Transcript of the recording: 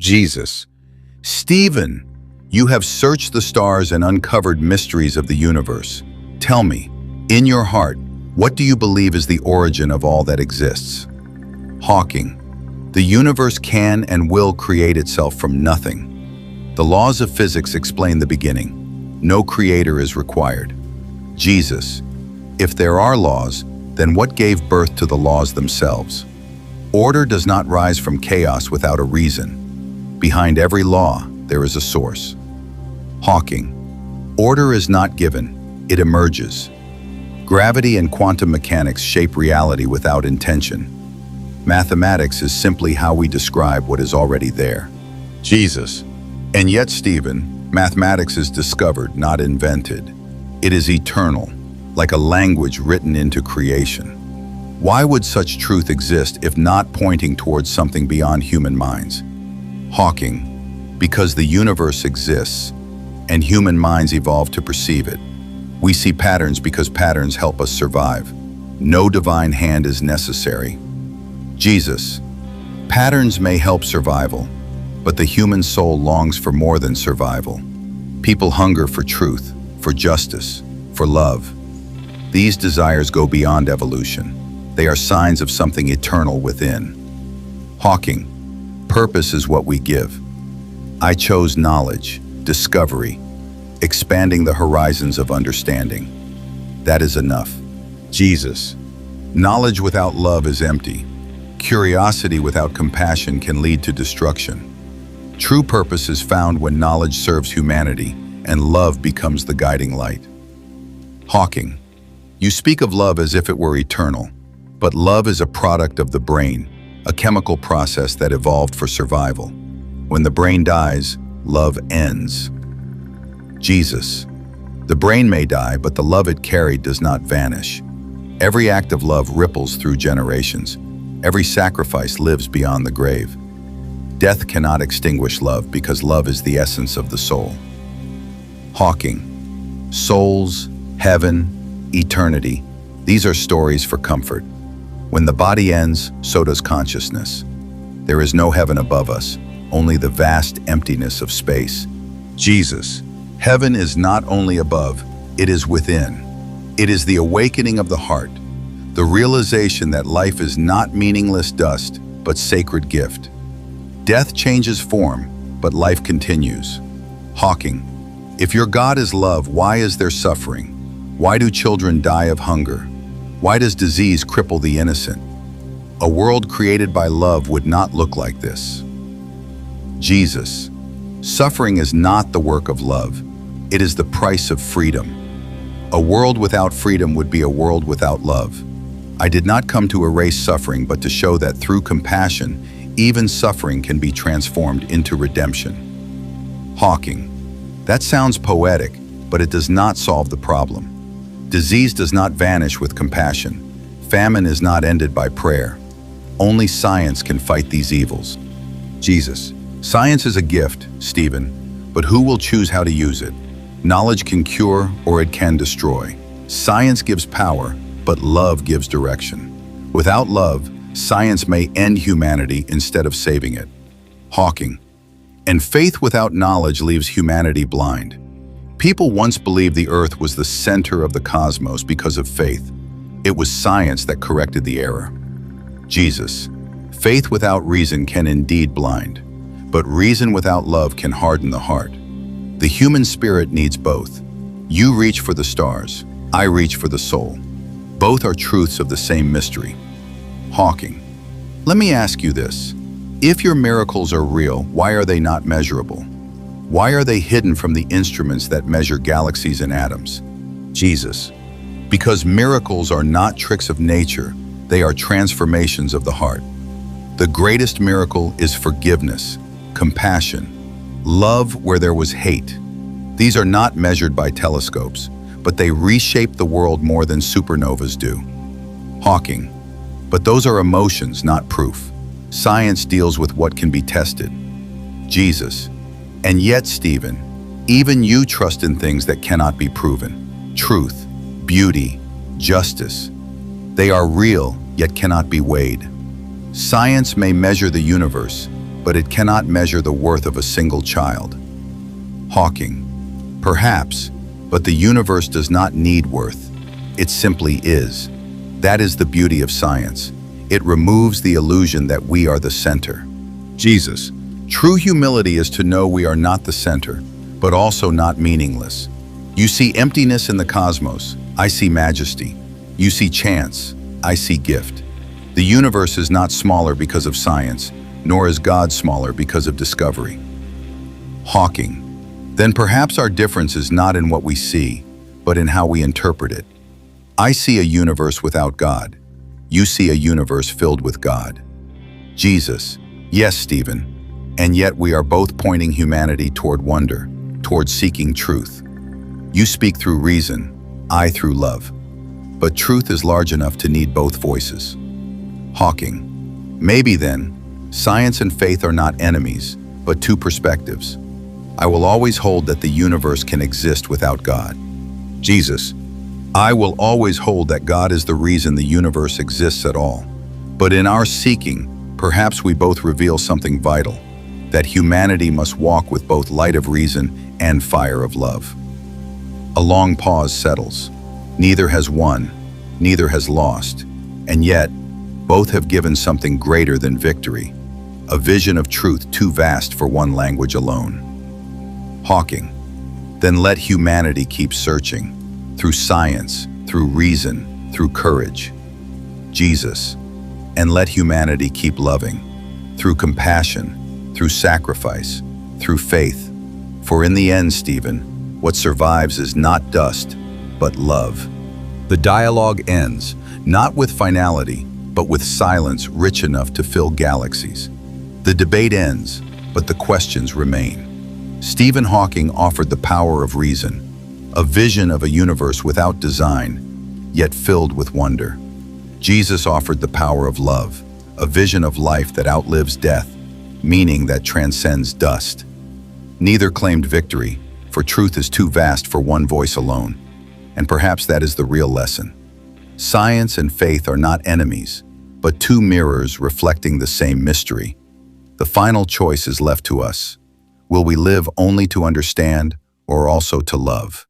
Jesus. Stephen, you have searched the stars and uncovered mysteries of the universe. Tell me, in your heart, what do you believe is the origin of all that exists? Hawking. The universe can and will create itself from nothing. The laws of physics explain the beginning. No creator is required. Jesus. If there are laws, then what gave birth to the laws themselves? Order does not rise from chaos without a reason. Behind every law, there is a source. Hawking. Order is not given, it emerges. Gravity and quantum mechanics shape reality without intention. Mathematics is simply how we describe what is already there. Jesus. And yet, Stephen, mathematics is discovered, not invented. It is eternal, like a language written into creation. Why would such truth exist if not pointing towards something beyond human minds? Hawking. Because the universe exists, and human minds evolve to perceive it. We see patterns because patterns help us survive. No divine hand is necessary. Jesus. Patterns may help survival, but the human soul longs for more than survival. People hunger for truth, for justice, for love. These desires go beyond evolution. They are signs of something eternal within. Hawking. Purpose is what we give. I chose knowledge, discovery, expanding the horizons of understanding. That is enough. Jesus. Knowledge without love is empty. Curiosity without compassion can lead to destruction. True purpose is found when knowledge serves humanity and love becomes the guiding light. Hawking. You speak of love as if it were eternal, but love is a product of the brain, a chemical process that evolved for survival. When the brain dies, love ends. Jesus. The brain may die, but the love it carried does not vanish. Every act of love ripples through generations. Every sacrifice lives beyond the grave. Death cannot extinguish love because love is the essence of the soul. Hawking. Souls, heaven, eternity. These are stories for comfort. When the body ends, so does consciousness. There is no heaven above us, only the vast emptiness of space. Jesus. Heaven is not only above, it is within. It is the awakening of the heart, the realization that life is not meaningless dust, but sacred gift. Death changes form, but life continues. Hawking. If your God is love, why is there suffering? Why do children die of hunger? Why does disease cripple the innocent? A world created by love would not look like this. Jesus. Suffering is not the work of love. It is the price of freedom. A world without freedom would be a world without love. I did not come to erase suffering, but to show that through compassion, even suffering can be transformed into redemption. Hawking. That sounds poetic, but it does not solve the problem. Disease does not vanish with compassion. Famine is not ended by prayer. Only science can fight these evils. Jesus. Science is a gift, Stephen, but who will choose how to use it? Knowledge can cure or it can destroy. Science gives power, but love gives direction. Without love, science may end humanity instead of saving it. Hawking. And faith without knowledge leaves humanity blind. People once believed the earth was the center of the cosmos because of faith. It was science that corrected the error. Jesus. Faith without reason can indeed blind, but reason without love can harden the heart. The human spirit needs both. You reach for the stars, I reach for the soul. Both are truths of the same mystery. Hawking. Let me ask you this. If your miracles are real, why are they not measurable? Why are they hidden from the instruments that measure galaxies and atoms? Jesus. Because miracles are not tricks of nature, they are transformations of the heart. The greatest miracle is forgiveness, compassion, love where there was hate. These are not measured by telescopes, but they reshape the world more than supernovas do. Hawking. But those are emotions, not proof. Science deals with what can be tested. Jesus. And yet, Stephen, even you trust in things that cannot be proven. Truth, beauty, justice. They are real, yet cannot be weighed. Science may measure the universe, but it cannot measure the worth of a single child. Hawking. Perhaps, but the universe does not need worth. It simply is. That is the beauty of science. It removes the illusion that we are the center. Jesus. True humility is to know we are not the center, but also not meaningless. You see emptiness in the cosmos, I see majesty. You see chance, I see gift. The universe is not smaller because of science, nor is God smaller because of discovery. Hawking. Then perhaps our difference is not in what we see, but in how we interpret it. I see a universe without God. You see a universe filled with God. Jesus. Yes, Stephen. And yet we are both pointing humanity toward wonder, toward seeking truth. You speak through reason, I through love. But truth is large enough to need both voices. Hawking. Maybe then, science and faith are not enemies, but two perspectives. I will always hold that the universe can exist without God. Jesus. I will always hold that God is the reason the universe exists at all. But in our seeking, perhaps we both reveal something vital, that humanity must walk with both light of reason and fire of love. A long pause settles. Neither has won, neither has lost, and yet, both have given something greater than victory, a vision of truth too vast for one language alone. Hawking. Then let humanity keep searching, through science, through reason, through courage. Jesus. And let humanity keep loving, through compassion, through sacrifice, through faith. For in the end, Stephen, what survives is not dust, but love. The dialogue ends, not with finality, but with silence rich enough to fill galaxies. The debate ends, but the questions remain. Stephen Hawking offered the power of reason, a vision of a universe without design, yet filled with wonder. Jesus offered the power of love, a vision of life that outlives death, meaning that transcends dust. Neither claimed victory, for truth is too vast for one voice alone. And perhaps that is the real lesson. Science and faith are not enemies, but two mirrors reflecting the same mystery. The final choice is left to us. Will we live only to understand or also to love?